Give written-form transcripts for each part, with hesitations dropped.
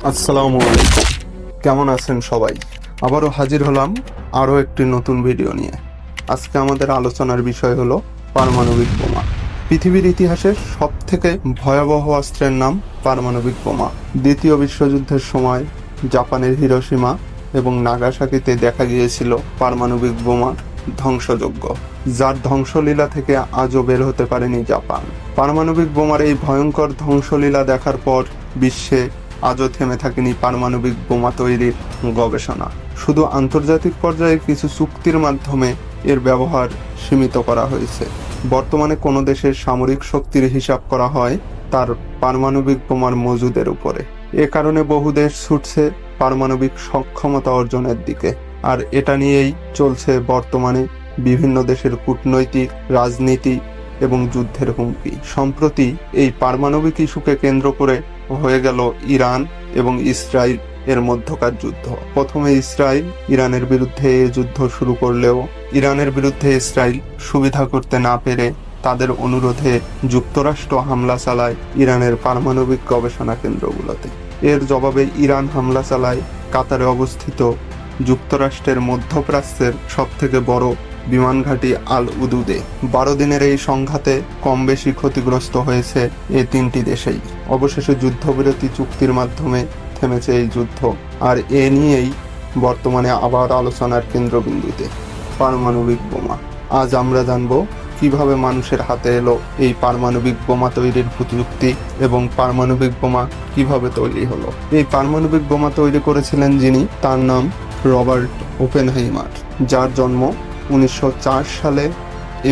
আসসালামু আলাইকুম। কেমন আছেন সবাই? আবারও হাজির হলাম আরও একটি নতুন ভিডিও নিয়ে। আজকে আমাদের আলোচনার বিষয় হলো পারমাণবিক বোমা। পৃথিবীর ইতিহাসের সবথেকে ভয়াবহ অস্ত্রের নাম পারমাণবিক বোমা। দ্বিতীয় বিশ্বযুদ্ধের সময় জাপানের হিরোশিমা এবং নাগাসাকিতে দেখা গিয়েছিল পারমাণবিক বোমার ধ্বংসযজ্ঞ, যার ধ্বংসলীলা থেকে আজও বের হতে পারেনি জাপান। পারমাণবিক বোমার এই ভয়ঙ্কর ধ্বংসলীলা দেখার পর বিশ্বে আজও থেমে থাকেনি পারমাণবিক বোমা তৈরির গবেষণা। শুধু আন্তর্জাতিক পর্যায়ে কিছু চুক্তির মাধ্যমে এর ব্যবহার সীমিত করা হয়েছে। বর্তমানে কোনো দেশের সামরিক শক্তির হিসাব করা হয় তার পারমাণবিক বোমার মজুদের উপরে। এ কারণে বহু দেশ ছুটছে পারমাণবিক সক্ষমতা অর্জনের দিকে, আর এটা নিয়েই চলছে বর্তমানে বিভিন্ন দেশের কূটনৈতিক, রাজনীতি এবং যুদ্ধের হুমকি। সম্প্রতি এই পারমাণবিক ইস্যুকে কেন্দ্র করে হয়ে গেল ইরান এবং ইসরায়েল এর মধ্যকার যুদ্ধ। প্রথমে ইসরায়েল ইরানের বিরুদ্ধে এই যুদ্ধ শুরু করলেও ইরানের বিরুদ্ধে ইসরায়েল সুবিধা করতে না পেরে তাদের অনুরোধে যুক্তরাষ্ট্র হামলা চালায় ইরানের পারমাণবিক গবেষণা কেন্দ্রগুলোতে। এর জবাবে ইরান হামলা চালায় কাতারে অবস্থিত যুক্তরাষ্ট্রের মধ্যপ্রাচ্যের সবথেকে বড় বিমান ঘাঁটি আল উদুদে। 12 দিনের এই সংঘাতে কম বেশি ক্ষতিগ্রস্ত হয়েছে এই তিনটি দেশেই। অবশেষে যুদ্ধবিরতি চুক্তির মাধ্যমে থেমেছে এই যুদ্ধ, আর এ নিয়েই বর্তমানে আবার আলোচনার কেন্দ্রবিন্দুতে পারমাণবিক বোমা। আজ আমরা জানব কিভাবে মানুষের হাতে এলো এই পারমাণবিক বোমা তৈরির প্রযুক্তি এবং পারমাণবিক বোমা কিভাবে তৈরি হলো। এই পারমাণবিক বোমা তৈরি করেছিলেন যিনি, তার নাম রবার্ট ওপেনহাইমার, যার জন্ম 1904 সালে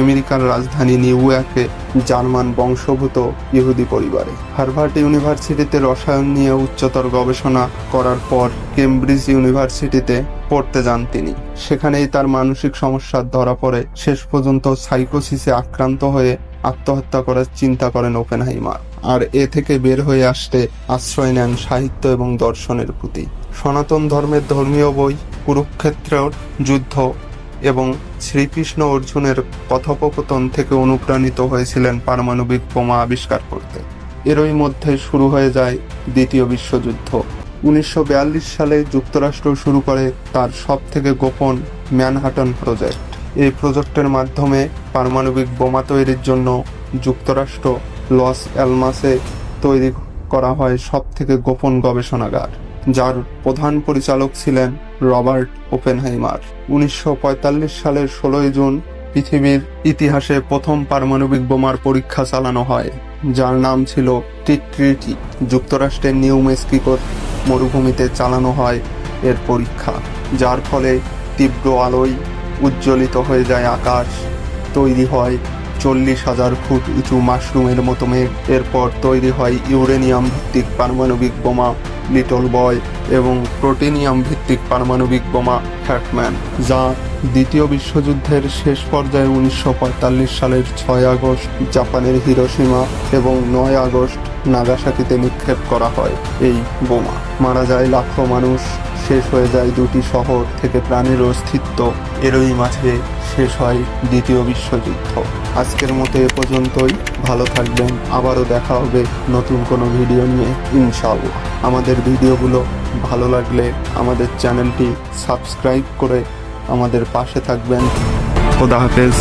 আমেরিকার রাজধানী নিউ ইয়র্কে জার্মান বংশোদ্ভূত ইহুদি পরিবারে। হার্ভার্ড ইউনিভার্সিটিতে রসায়ন নিয়ে উচ্চতর গবেষণা করার পর কেমব্রিজ ইউনিভার্সিটিতে পড়তে যান তিনি। সেখানেই তার মানসিক সমস্যা ধরা পড়ে। শেষ পর্যন্ত সাইকোসিসে আক্রান্ত হয়ে আত্মহত্যা করার চিন্তা করেন ওপেনহাইমার, আর এ থেকে বের হয়ে আসতে আশ্রয় নেন সাহিত্য এবং দর্শনের প্রতি। সনাতন ধর্মের ধর্মীয় বই, কুরুক্ষেত্রের যুদ্ধ এবং শ্রীকৃষ্ণ অর্জুনের কথোপকথন থেকে অনুপ্রাণিত হয়েছিলেন পারমাণবিক বোমা আবিষ্কার করতে। এরই মধ্যে শুরু হয়ে যায় দ্বিতীয় বিশ্বযুদ্ধ। 1942 সালে যুক্তরাষ্ট্র শুরু করে তার সবথেকে গোপন ম্যানহাটন প্রজেক্ট। এই প্রজেক্টের মাধ্যমে পারমাণবিক বোমা তৈরির জন্য যুক্তরাষ্ট্র লস অ্যালামাসে তৈরি করা হয় সবথেকে গোপন গবেষণাগার, যার প্রধান পরিচালক ছিলেন রবার্ট ওপেনহাইমার। 1945 সালের 16 জুন পৃথিবীর ইতিহাসে প্রথম পারমাণবিক বোমার পরীক্ষা চালানো হয়, যার নাম ছিল টিট্রিটি। যুক্তরাষ্ট্রের নিউ মেক্সিকোর মরুভূমিতে চালানো হয় এর পরীক্ষা, যার ফলে তীব্র আলোয় উজ্জ্বলিত হয়ে যায় আকাশ। তৈরি হয় 40,000 ফুট উঁচু মাশরুমের মতো মেঘ। এরপর তৈরি হয় ইউরেনিয়াম ভিত্তিক পারমাণবিক বোমা লিটল বয় এবং প্রোটিনিয়াম ভিত্তিক পারমাণবিক বোমা ফ্যাটম্যান, যা দ্বিতীয় বিশ্বযুদ্ধের শেষ পর্যায়ে 1945 সালের 6 আগস্ট জাপানের হিরোশিমা এবং 9 আগস্ট নাগাসাকিতে নিক্ষেপ করা হয়। এই বোমা মারা যায় লাখো মানুষ, শেষ হয়ে যায় দুটি শহর থেকে প্রাণের অস্তিত্ব। এরই মাঝে শেষ হয় দ্বিতীয় বিশ্বযুদ্ধ। আজকের মতো এ পর্যন্তই। ভালো থাকবেন, আবারও দেখা হবে নতুন কোনো ভিডিও নিয়ে ইনশাআল্লাহ। আমাদের ভিডিওগুলো ভালো লাগলে আমাদের চ্যানেলটি সাবস্ক্রাইব করে আমাদের পাশে থাকবেন। খোদা হাফেজ।